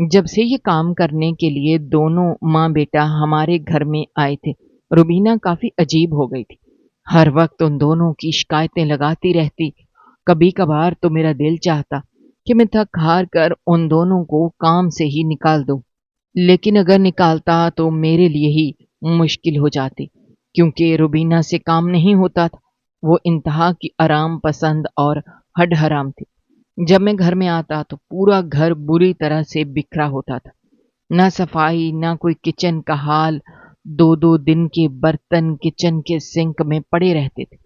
جب سے یہ کام کرنے کے لیے دونوں ماں بیٹا ہمارے گھر میں آئے تھے، روبینہ کافی عجیب ہو گئی تھی۔ ہر وقت ان دونوں کی شکایتیں لگاتی رہتی۔ کبھی کبھار تو میرا دل چاہتا کہ میں تھک ہار کر ان دونوں کو کام سے ہی نکال دوں، لیکن اگر نکالتا تو میرے لیے ہی مشکل ہو جاتی، کیونکہ روبینہ سے کام نہیں ہوتا تھا۔ وہ انتہا کی آرام پسند اور ہڈ حرام تھی۔ جب میں گھر میں آتا تو پورا گھر بری طرح سے بکھرا ہوتا تھا، نہ صفائی نہ کوئی کچن کا حال۔ دو دو دن کے برتن کچن کے سنک میں پڑے رہتے تھے۔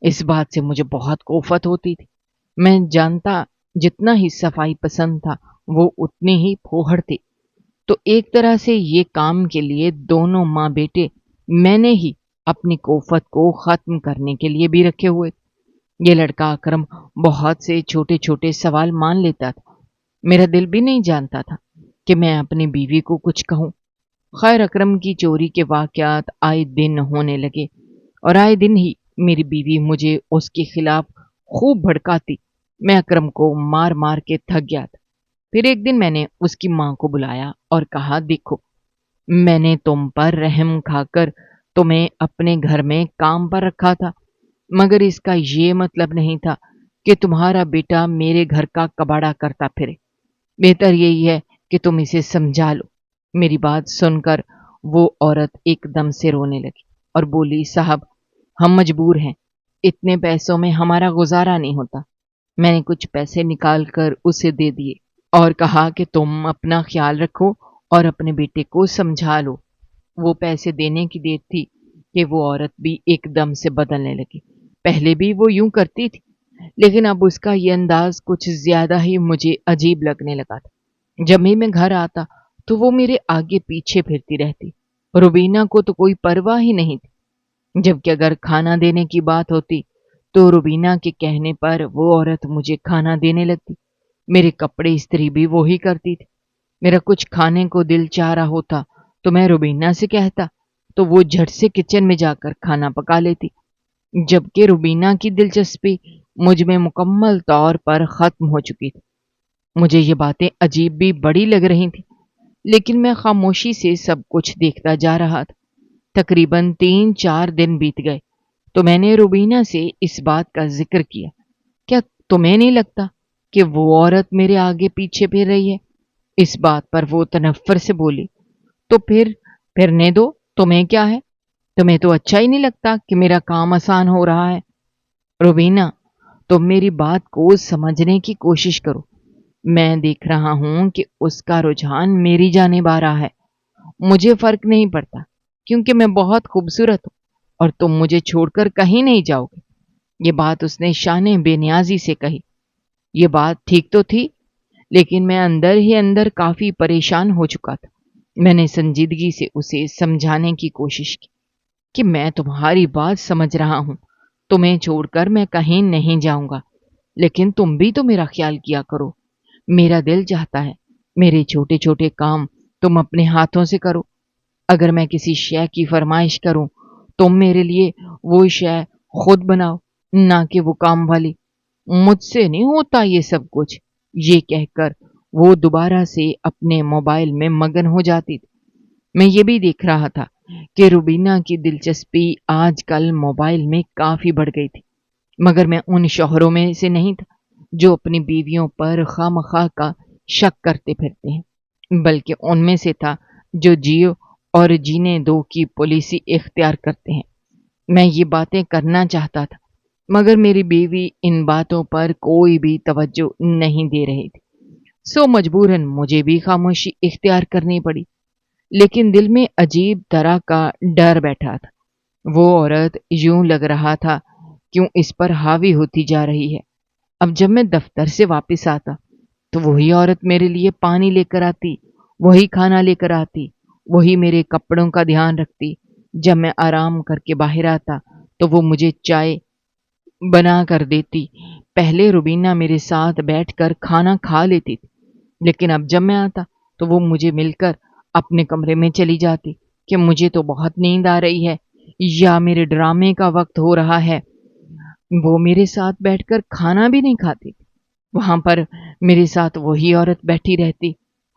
اس بات سے مجھے بہت کوفت ہوتی تھی۔ میں جانتا جتنا ہی صفائی پسند تھا وہ اتنے ہی پھوہڑ تھے۔ تو ایک طرح سے یہ کام کے لیے دونوں ماں بیٹے میں نے ہی اپنی کوفت کو ختم کرنے کے لیے بھی رکھے ہوئے تھے۔ یہ لڑکا اکرم بہت سے چھوٹے چھوٹے سوال مان لیتا تھا۔ میرا دل بھی نہیں جانتا تھا کہ میں اپنی بیوی کو کچھ کہوں۔ خیر، اکرم کی چوری کے واقعات آئے دن ہونے لگے اور آئے دن ہی میری بیوی مجھے اس کے خلاف خوب بھڑکاتی۔ میں اکرم کو مار مار کے تھک گیا تھا۔ پھر ایک دن میں نے اس کی ماں کو بلایا اور کہا، دیکھو، میں نے تم پر رحم کھا کر تمہیں اپنے گھر میں کام پر رکھا تھا، مگر اس کا یہ مطلب نہیں تھا کہ تمہارا بیٹا میرے گھر کا کباڑا کرتا پھرے۔ بہتر یہی ہے کہ تم اسے سمجھا لو۔ میری بات سن کر وہ عورت ایک دم سے رونے لگی اور بولی، صاحب، ہم مجبور ہیں، اتنے پیسوں میں ہمارا گزارا نہیں ہوتا۔ میں نے کچھ پیسے نکال کر اسے دے دیے اور کہا کہ تم اپنا خیال رکھو اور اپنے بیٹے کو سمجھا لو۔ وہ پیسے دینے کی دیر تھی کہ وہ عورت بھی ایک دم سے بدلنے لگی۔ پہلے بھی وہ یوں کرتی تھی، لیکن اب اس کا یہ انداز کچھ زیادہ ہی مجھے عجیب لگنے لگا تھا۔ جب بھی میں گھر آتا تو وہ میرے آگے پیچھے پھرتی رہتی۔ روبینہ کو تو کوئی پرواہ ہی نہیں تھی، جبکہ اگر کھانا دینے کی بات ہوتی تو روبینہ کے کہنے پر وہ عورت مجھے کھانا دینے لگتی۔ میرے کپڑے استری بھی وہی کرتی تھی۔ میرا کچھ کھانے کو دل چاہ رہا ہوتا تو میں روبینہ سے کہتا تو وہ جھٹ سے کچن میں جا کر کھانا پکا لیتی، جبکہ روبینہ کی دلچسپی مجھ میں مکمل طور پر ختم ہو چکی تھی۔ مجھے یہ باتیں عجیب بھی بڑی لگ رہی تھیں، لیکن میں خاموشی سے سب کچھ دیکھتا جا رہا تھا۔ تقریباً 3-4 دن بیت گئے تو میں نے روبینہ سے اس بات کا ذکر کیا، کیا تمہیں نہیں لگتا کہ وہ عورت میرے آگے پیچھے پھر رہی ہے؟ اس بات پر وہ تنفر سے بولی، تو پھر پھرنے دو، تمہیں کیا ہے؟ تمہیں تو اچھا ہی نہیں لگتا کہ میرا کام آسان ہو رہا ہے؟ روبینہ، تم میری بات کو سمجھنے کی کوشش کرو۔ میں دیکھ رہا ہوں کہ اس کا رجحان میری جانب آ رہا ہے۔ مجھے فرق نہیں پڑتا، کیونکہ میں بہت خوبصورت ہوں اور تم مجھے چھوڑ کر کہیں نہیں جاؤ گے۔ یہ بات اس نے شان بے نیازی سے کہی۔ یہ بات ٹھیک تو تھی، لیکن میں اندر ہی اندر کافی پریشان ہو چکا تھا۔ میں نے سنجیدگی سے اسے سمجھانے کی کوشش کی کہ میں تمہاری بات سمجھ رہا ہوں، تمہیں چھوڑ کر میں کہیں نہیں جاؤں گا، لیکن تم بھی تو میرا خیال کیا کرو۔ میرا دل چاہتا ہے میرے چھوٹے چھوٹے کام تم اپنے ہاتھوں سے کرو۔ اگر میں کسی شے کی فرمائش کروں تم میرے لیے وہ شے خود بناؤ، نہ کہ وہ کام والی۔ مجھ سے نہیں ہوتا یہ سب کچھ۔ یہ کہہ کر وہ دوبارہ سے اپنے موبائل میں مگن ہو جاتی تھی۔ میں یہ بھی دیکھ رہا تھا کہ روبینہ کی دلچسپی آج کل موبائل میں کافی بڑھ گئی تھی، مگر میں ان شوہروں میں سے نہیں تھا جو اپنی بیویوں پر خواہ مخواہ کا شک کرتے پھرتے ہیں، بلکہ ان میں سے تھا جو جیو اور جینے دو کی پالیسی اختیار کرتے ہیں۔ میں یہ باتیں کرنا چاہتا تھا، مگر میری بیوی ان باتوں پر کوئی بھی توجہ نہیں دے رہی تھی، سو مجبوراً مجھے بھی خاموشی اختیار کرنی پڑی۔ لیکن دل میں عجیب طرح کا ڈر بیٹھا تھا۔ وہ عورت یوں لگ رہا تھا کیوں اس پر حاوی ہوتی جا رہی ہے۔ اب جب میں دفتر سے واپس آتا تو وہی عورت میرے لیے پانی لے کر آتی، وہی کھانا لے کر آتی، وہی میرے کپڑوں کا دھیان رکھتی۔ جب میں آرام کر کے باہر آتا تو وہ مجھے چائے بنا کر دیتی۔ پہلے روبینہ میرے ساتھ بیٹھ کر کھانا کھا لیتی تھی، لیکن اب جب میں آتا تو وہ مجھے مل کر اپنے کمرے میں چلی جاتی کہ مجھے تو بہت نیند آ رہی ہے یا میرے ڈرامے کا وقت ہو رہا ہے۔ وہ میرے ساتھ بیٹھ کر کھانا بھی نہیں کھاتی، وہاں پر میرے ساتھ وہی عورت بیٹھی رہتی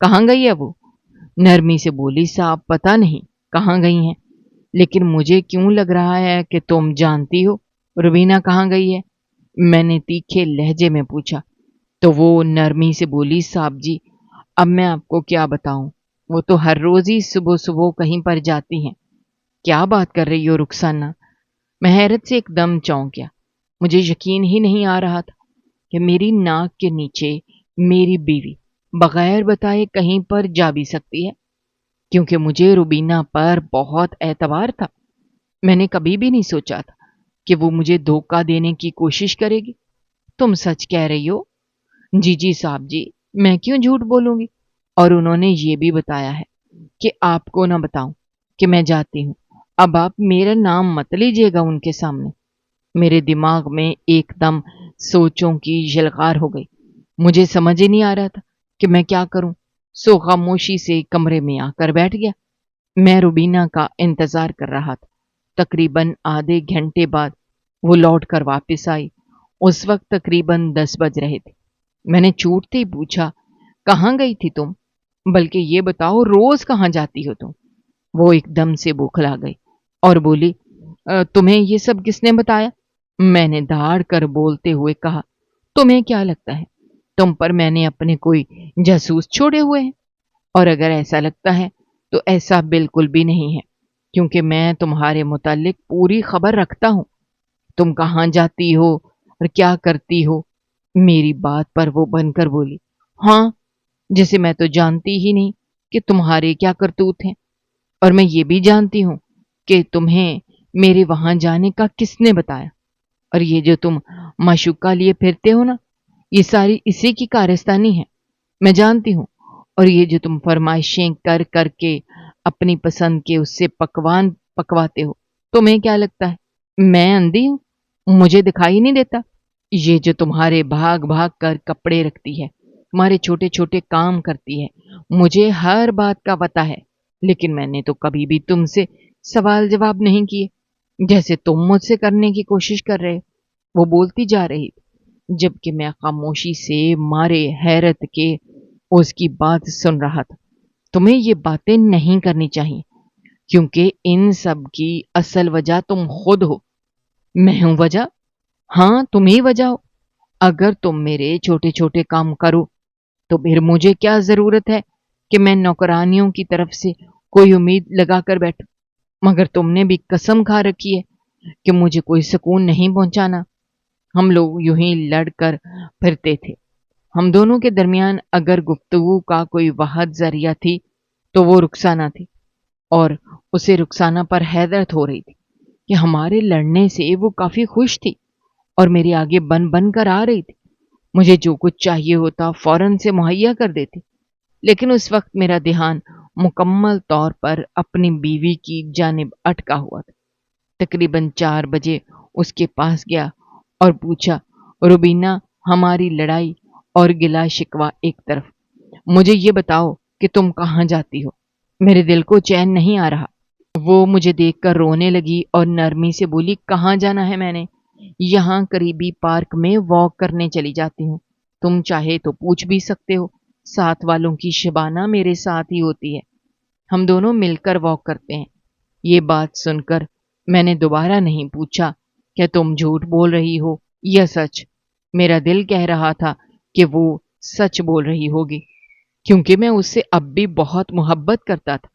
کہاں گئی ہے وہ؟ نرمی سے بولی صاحب پتہ نہیں کہاں گئی ہیں، لیکن مجھے کیوں لگ رہا ہے کہ تم جانتی ہو روبینہ کہاں گئی ہے؟ میں نے تیکھے لہجے میں پوچھا تو وہ نرمی سے بولی صاحب جی اب میں آپ کو کیا بتاؤں، وہ تو ہر روز ہی صبح صبح کہیں پر جاتی ہیں۔ کیا بات کر رہی ہو رخسانہ؟ میں حیرت سے ایک دم چونک گیا۔ مجھے یقین ہی نہیں آ رہا تھا کہ میری ناک کے نیچے میری بیوی بغیر بتائے کہیں پر جا بھی سکتی ہے، کیونکہ مجھے روبینہ پر بہت اعتبار تھا۔ میں نے کبھی بھی نہیں سوچا تھا کہ وہ مجھے دھوکہ دینے کی کوشش کرے گی۔ تم سچ کہہ رہی ہو؟ جی جی صاحب جی، میں کیوں جھوٹ بولوں گی؟ اور انہوں نے یہ بھی بتایا ہے کہ آپ کو نہ بتاؤں کہ میں جاتی ہوں۔ اب آپ میرا نام مت لیجیے گا ان کے سامنے۔ میرے دماغ میں ایک دم سوچوں کی یلغار ہو گئی۔ مجھے سمجھ ہی نہیں آ رہا تھا کہ میں کیا کروں، سو خاموشی سے کمرے میں آ کر بیٹھ گیا۔ میں روبینہ کا انتظار کر رہا تھا۔ تقریباً آدھے گھنٹے بعد وہ لوٹ کر واپس آئی۔ اس وقت تقریباً 10 بج رہے تھے۔ میں نے چوٹتے ہی پوچھا کہاں گئی تھی تم؟ بلکہ یہ بتاؤ روز کہاں جاتی ہو تم؟ وہ ایک دم سے بوکھلا گئی اور بولی تمہیں یہ سب کس نے بتایا؟ میں نے دھاڑ کر بولتے ہوئے کہا تمہیں کیا لگتا ہے تم پر میں نے اپنے کوئی جاسوس چھوڑے ہوئے ہیں؟ اور اگر ایسا لگتا ہے تو ایسا بالکل بھی نہیں ہے، کیونکہ میں تمہارے متعلق پوری خبر رکھتا ہوں۔ تم کہاں جاتی ہو اور کیا کرتی ہو؟ میری بات پر وہ بن کر بولی ہاں، جیسے میں تو جانتی ہی نہیں کہ تمہارے کیا کرتوت ہیں، اور میں یہ بھی جانتی ہوں کہ تمہیں میرے وہاں جانے کا کس نے بتایا، اور یہ جو تم معشوقہ لیے پھرتے ہو نا، یہ ساری اسی کی کارستانی ہے، میں جانتی ہوں۔ اور یہ جو تم فرمائشیں کر کر کے اپنی پسند کے اس سے پکوان پکواتے ہو، تمہیں کیا لگتا ہے میں اندھی ہوں، مجھے دکھائی نہیں دیتا؟ یہ جو تمہارے بھاگ بھاگ کر کپڑے رکھتی ہے، تمہارے چھوٹے چھوٹے کام کرتی ہے، مجھے ہر بات کا پتہ ہے، لیکن میں نے تو کبھی بھی تم سے سوال جواب نہیں کیے جیسے تم مجھ سے کرنے کی کوشش کر رہے۔ وہ بولتی جا رہی تھی جبکہ میں خاموشی سے مارے حیرت کے اس کی بات سن رہا تھا۔ تمہیں یہ باتیں نہیں کرنی چاہیے، کیونکہ ان سب کی اصل وجہ تم خود ہو۔ میں ہوں وجہ؟ ہاں تم ہی وجہ ہو۔ اگر تم میرے چھوٹے چھوٹے کام کرو تو پھر مجھے کیا ضرورت ہے کہ میں نوکرانیوں کی طرف سے کوئی امید لگا کر بیٹھوں؟ مگر تم نے بھی قسم کھا رکھی ہے کہ مجھے کوئی سکون نہیں پہنچانا۔ ہم لوگ یوں ہی لڑ کر پھرتے تھے۔ ہم دونوں کے درمیان اگر گفتگو کا کوئی واحد ذریعہ تھی تو وہ رخسانہ تھی، اور اسے رخسانہ پر حیرت ہو رہی تھی کہ ہمارے لڑنے سے وہ کافی خوش تھی اور میرے آگے بن بن کر آ رہی تھی۔ مجھے جو کچھ چاہیے ہوتا فوراً سے مہیا کر دیتی، لیکن اس وقت میرا دھیان مکمل طور پر اپنی بیوی کی جانب اٹکا ہوا تھا۔ تقریباً 4 بجے اس کے پاس گیا اور پوچھا روبینہ، ہماری لڑائی اور گلا شکوہ ایک طرف، مجھے یہ بتاؤ کہ تم کہاں جاتی ہو؟ میرے دل کو چین نہیں آ رہا۔ وہ مجھے دیکھ کر رونے لگی اور نرمی سے بولی کہاں جانا ہے میں نے؟ یہاں قریبی پارک میں واک کرنے چلی جاتی ہوں، تم چاہے تو پوچھ بھی سکتے ہو، ساتھ والوں کی شبانہ میرے ساتھ ہی ہوتی ہے، ہم دونوں مل کر واک کرتے ہیں۔ یہ بات سن کر میں نے دوبارہ نہیں پوچھا کہ تم جھوٹ بول رہی ہو یا سچ۔ میرا دل کہہ رہا تھا کہ وہ سچ بول رہی ہوگی، کیونکہ میں اس سے اب بھی بہت محبت کرتا تھا۔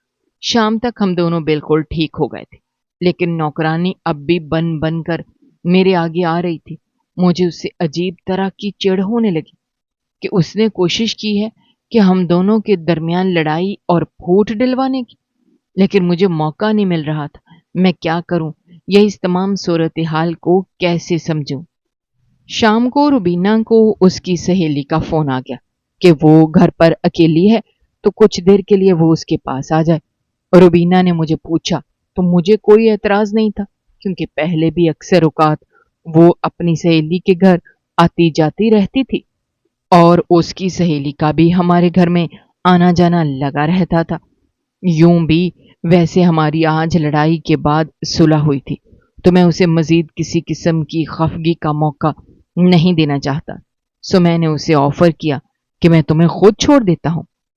شام تک ہم دونوں بالکل ٹھیک ہو گئے تھے، لیکن نوکرانی اب بھی بن بن کر میرے آگے آ رہی تھی۔ مجھے اس سے عجیب طرح کی چڑ ہونے لگی کہ اس نے کوشش کی ہے کہ ہم دونوں کے درمیان لڑائی اور پھوٹ ڈلوانے کی، لیکن مجھے موقع نہیں مل رہا تھا۔ میں کیا کروں یا اس تمام صورتحال کو کیسے سمجھوں؟ شام کو روبینہ کو اس کی سہیلی کا فون آ گیا کہ وہ گھر پر اکیلی ہے تو کچھ دیر کے لیے وہ اس کے پاس آ جائے۔ روبینہ نے مجھے پوچھا تو مجھے کوئی اعتراض نہیں تھا، کیونکہ پہلے بھی اکثر اوقات وہ اپنی سہیلی کے گھر آتی جاتی رہتی تھی، اور اس کی سہیلی کا بھی ہمارے گھر میں آنا جانا لگا رہتا تھا۔ یوں بھی ویسے ہماری آج لڑائی کے بعد صلح ہوئی تھی، تو میں اسے مزید کسی قسم کی خفگی کا موقع نہیں دینا چاہتا، سو میں نے اسے آفر کیا کہ میں تمہیں خود چھوڑ دیتا ہوں۔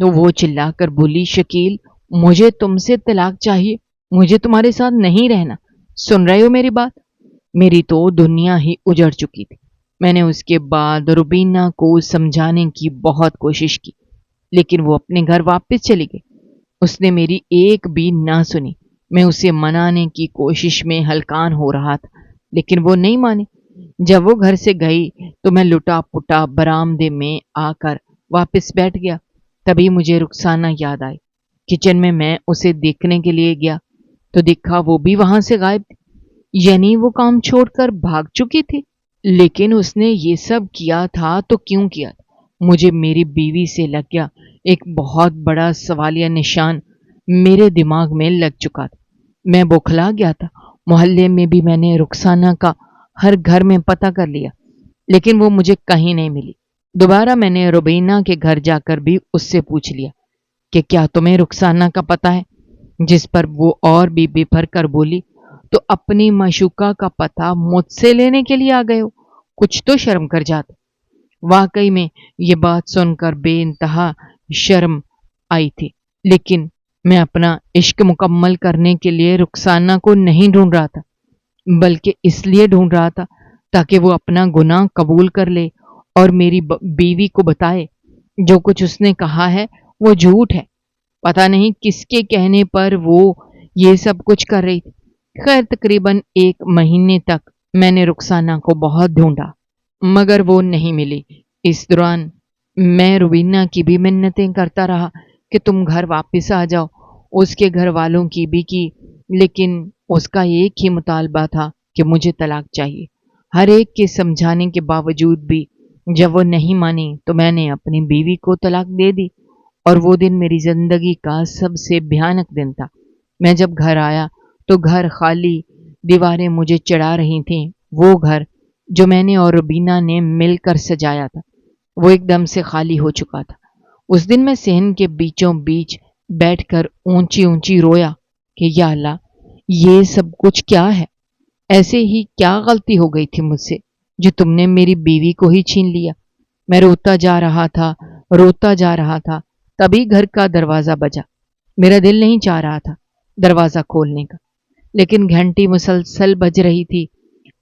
تو وہ چلا کر بولی، شکیل مجھے تم سے طلاق چاہیے، مجھے تمہارے ساتھ نہیں رہنا، سن رہے ہو میری بات؟ میری تو دنیا ہی اجڑ چکی تھی۔ میں نے اس کے بعد روبینہ کو سمجھانے کی بہت کوشش کی، لیکن وہ اپنے گھر واپس چلی گئی۔ اس نے میری ایک بھی نہ سنی۔ میں اسے منانے کی کوشش میں ہلکان ہو رہا تھا، لیکن وہ نہیں مانی۔ جب وہ گھر سے گئی تو میں لٹا پٹا برآمدے میں آ کر واپس بیٹھ گیا۔ تبھی مجھے رخسانہ یاد آئی۔ کچن میں اسے دیکھنے کے لیے گیا تو دیکھا وہ بھی وہاں سے غائب تھی، یعنی وہ کام چھوڑ کر بھاگ چکی تھی۔ لیکن اس نے یہ سب کیا تھا تو کیوں کیا تھا؟ مجھے میری بیوی سے لگ گیا ایک بہت بڑا سوالیہ نشان میرے دماغ میں لگ چکا تھا۔ میں بوکھلا گیا تھا۔ محلے میں بھی میں نے رخسانہ کا ہر گھر میں پتہ کر لیا، لیکن وہ مجھے کہیں نہیں ملی۔ دوبارہ میں نے روبینہ کے گھر جا کر بھی اس سے پوچھ لیا کہ کیا تمہیں رخسانہ کا پتہ ہے؟ جس پر وہ اور بھی بے بھر کر بولی، تو اپنی معشوقہ کا پتہ مجھ سے لینے کے لیے آ گئے ہو، کچھ تو شرم کر جاتے۔ واقعی میں یہ بات سن کر بے انتہا شرم آئی تھی، لیکن میں اپنا عشق مکمل کرنے کے لیے رخسانہ کو نہیں ڈھونڈ رہا تھا، بلکہ اس لیے ڈھونڈ رہا تھا تاکہ وہ اپنا گناہ قبول کر لے اور میری بیوی کو بتائے جو کچھ اس نے کہا ہے وہ جھوٹ ہے۔ پتہ نہیں کس کے کہنے پر وہ یہ سب کچھ کر رہی تھی۔ خیر تقریباً 1 مہینے تک میں نے رخسانہ کو بہت ڈھونڈا، مگر وہ نہیں ملی۔ اس دوران میں روبینہ کی بھی منتیں کرتا رہا کہ تم گھر واپس آ جاؤ، اس کے گھر والوں کی بھی کی، لیکن اس کا ایک ہی مطالبہ تھا کہ مجھے طلاق چاہیے۔ ہر ایک کے سمجھانے کے باوجود بھی جب وہ نہیں مانی تو میں نے اپنی بیوی کو طلاق دے دی، اور وہ دن میری زندگی کا سب سے بھیانک دن تھا۔ میں جب گھر آیا تو گھر خالی، دیواریں مجھے چڑھا رہی تھیں۔ وہ گھر جو میں نے اور روبینہ نے مل کر سجایا تھا وہ ایک دم سے خالی ہو چکا تھا۔ اس دن میں صحن کے بیچوں بیچ بیٹھ کر اونچی اونچی رویا کہ یا اللہ، یہ سب کچھ کیا ہے؟ ایسے ہی کیا غلطی ہو گئی تھی مجھ سے جو تم نے میری بیوی کو ہی چھین لیا؟ میں روتا جا رہا تھا، تبھی گھر کا دروازہ بجا۔ میرا دل نہیں چاہ رہا تھا دروازہ کھولنے کا، لیکن گھنٹی مسلسل بج رہی تھی۔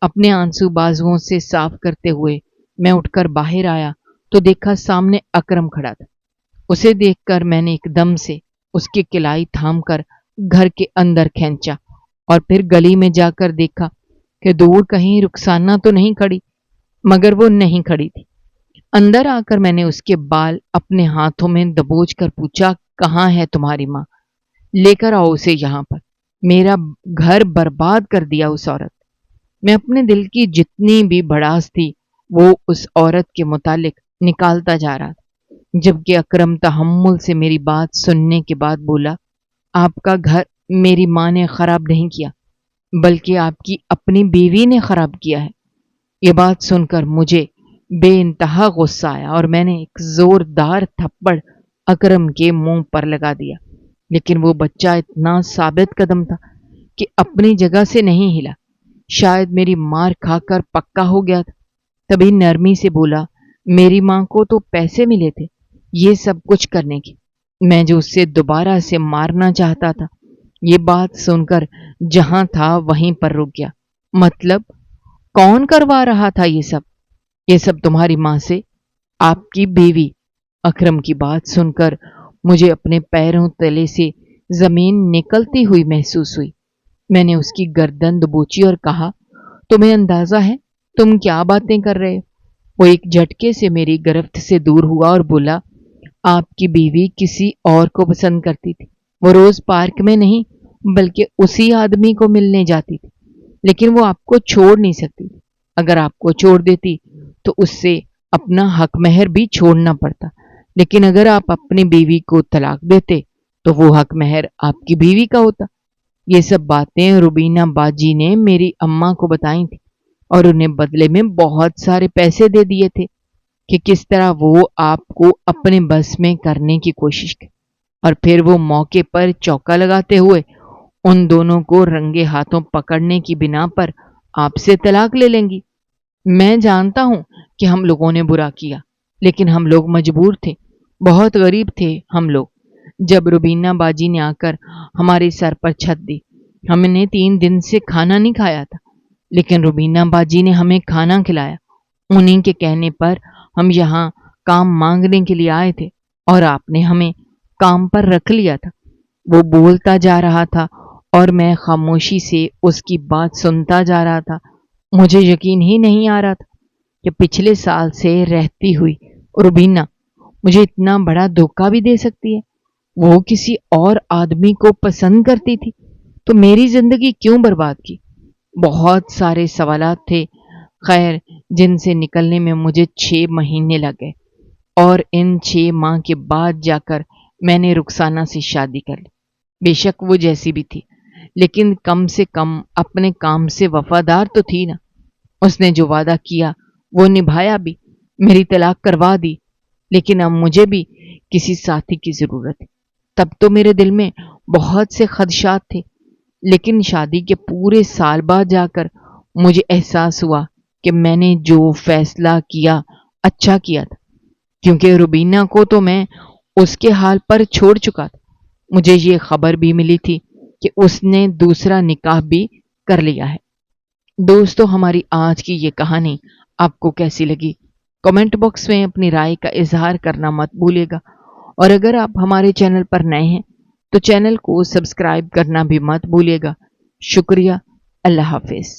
اپنے آنسو بازوؤں سے صاف کرتے ہوئے میں اٹھ کر باہر آیا تو دیکھا سامنے اکرم کھڑا تھا۔ اسے دیکھ کر میں نے ایک دم سے اس کی کلائی تھام کر گھر کے اندر کھینچا، اور پھر گلی میں جا کر دیکھا کہ دور کہیں رخسانہ تو نہیں کھڑی، مگر وہ نہیں کھڑی تھی۔ اندر آ کر میں نے اس کے بال اپنے ہاتھوں میں دبوچ کر پوچھا، کہاں ہے تمہاری ماں؟ لے کر آؤ اسے یہاں پر۔ میرا گھر برباد کر دیا اس عورت۔ میں اپنے دل کی جتنی بھی بھڑاس تھی وہ اس عورت کے متعلق نکالتا جا رہا تھا، جبکہ اکرم تحمل سے میری بات سننے کے بعد بولا، آپ کا گھر میری ماں نے خراب نہیں کیا، بلکہ آپ کی اپنی بیوی نے خراب کیا ہے۔ یہ بات سن کر مجھے بے انتہا غصہ آیا اور میں نے ایک زوردار تھپڑ اکرم کے منہ پر لگا دیا، لیکن وہ بچہ اتنا ثابت قدم تھا کہ اپنی جگہ سے نہیں ہلا۔ شاید میری مار کھا کر پکا ہو گیا تھا۔ تبھی نرمی سے بولا، میری ماں کو تو پیسے ملے تھے یہ سب کچھ کرنے کے، میں جو اسے دوبارہ سے مارنا چاہتا تھا۔ یہ بات سن کر جہاں تھا وہیں پر رک گیا۔ مطلب کون کروا رہا تھا یہ سب تمہاری ماں سے؟ آپ کی بیوی۔ اکرم کی بات سن کر مجھے اپنے پیروں تلے سے زمین نکلتی ہوئی محسوس ہوئی۔ میں نے اس کی گردن دبوچی اور کہا، تمہیں اندازہ ہے تم کیا باتیں کر رہے ہو؟ وہ ایک جھٹکے سے میری گرفت سے دور ہوا اور بولا، آپ کی بیوی کسی اور کو پسند کرتی تھی، وہ روز پارک میں نہیں بلکہ اسی آدمی کو ملنے جاتی تھی، لیکن وہ آپ کو چھوڑ نہیں سکتی تھی۔ اگر آپ کو چھوڑ دیتی تو اس سے اپنا حق مہر بھی چھوڑنا پڑتا، لیکن اگر آپ اپنی بیوی کو طلاق دیتے تو وہ حق مہر آپ کی بیوی کا ہوتا۔ یہ سب باتیں روبینہ باجی نے میری اماں کو بتائی تھی، اور انہیں بدلے میں بہت سارے پیسے دے دیے تھے کہ کس طرح وہ آپ کو اپنے بس میں کرنے کی کوشش کی، اور پھر وہ موقع پر چوکا لگاتے ہوئے ان دونوں کو رنگے ہاتھوں پکڑنے کی بنا پر آپ سے طلاق لے لیں گی۔ میں جانتا ہوں کہ ہم لوگوں نے برا کیا، لیکن ہم لوگ مجبور تھے۔ بہت غریب تھے ہم لوگ جب روبینہ باجی نے آ کر ہمارے سر پر چھت دی۔ ہم نے 3 دن سے کھانا نہیں کھایا تھا، لیکن روبینہ باجی نے ہمیں کھانا کھلایا۔ انہیں کے کہنے پر ہم یہاں کام مانگنے کے لیے آئے تھے اور آپ نے ہمیں کام پر رکھ لیا تھا۔ وہ بولتا جا رہا تھا اور میں خاموشی سے اس کی بات سنتا جا رہا تھا۔ مجھے یقین ہی نہیں آ رہا تھا کہ پچھلے سال سے رہتی ہوئی روبینہ مجھے اتنا بڑا دھوکہ بھی دے سکتی ہے۔ وہ کسی اور آدمی کو پسند کرتی تھی تو میری زندگی کیوں برباد کی؟ بہت سارے سوالات تھے، خیر جن سے نکلنے میں مجھے 6 مہینے لگ گئے، اور ان 6 ماہ کے بعد جا کر میں نے رخسانہ سے شادی کر لی۔ بے شک وہ جیسی بھی تھی، لیکن کم سے کم اپنے کام سے وفادار تو تھی نا۔ اس نے جو وعدہ کیا وہ نبھایا بھی، میری طلاق کروا دی۔ لیکن اب مجھے بھی کسی ساتھی کی ضرورت ہے۔ تب تو میرے دل میں بہت سے خدشات تھے، لیکن شادی کے پورے سال بعد جا کر مجھے احساس ہوا کہ میں نے جو فیصلہ کیا اچھا کیا تھا، کیونکہ روبینہ کو تو میں اس کے حال پر چھوڑ چکا تھا۔ مجھے یہ خبر بھی ملی تھی کہ اس نے دوسرا نکاح بھی کر لیا ہے۔ دوستو، ہماری آج کی یہ کہانی آپ کو کیسی لگی؟ کمنٹ باکس میں اپنی رائے کا اظہار کرنا مت بھولیے گا، اور اگر آپ ہمارے چینل پر نئے ہیں تو چینل کو سبسکرائب کرنا بھی مت بھولیے گا۔ شکریہ، اللہ حافظ۔